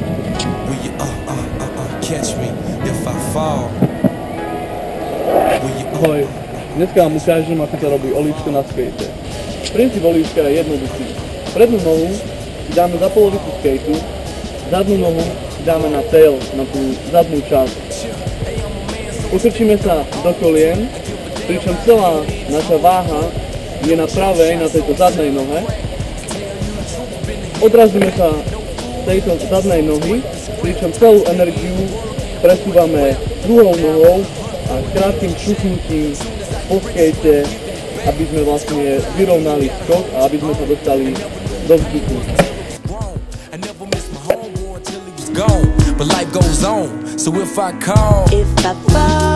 Will you catch me if I fall? Ahoj, dneska vám ukážem, ako sa robí olíčko na skate. Princíp olíčka je jednoduchý. Prednú nohu si dáme za polovicu skateu, zadnú nohu si dáme na tail, na tú zadnú časť. Ukrčíme sa do kolien, pričom celá naša váha je na pravej, na tejto zadnej nohe. Odrazíme sa z tejto zadnej nohy, pričom celú energiu presúvame druhou nohou a krátkym šuchnutím po skate, aby sme vlastne vyrovnali skok a aby sme sa dostali do vzduchu. But life goes on, so if I fall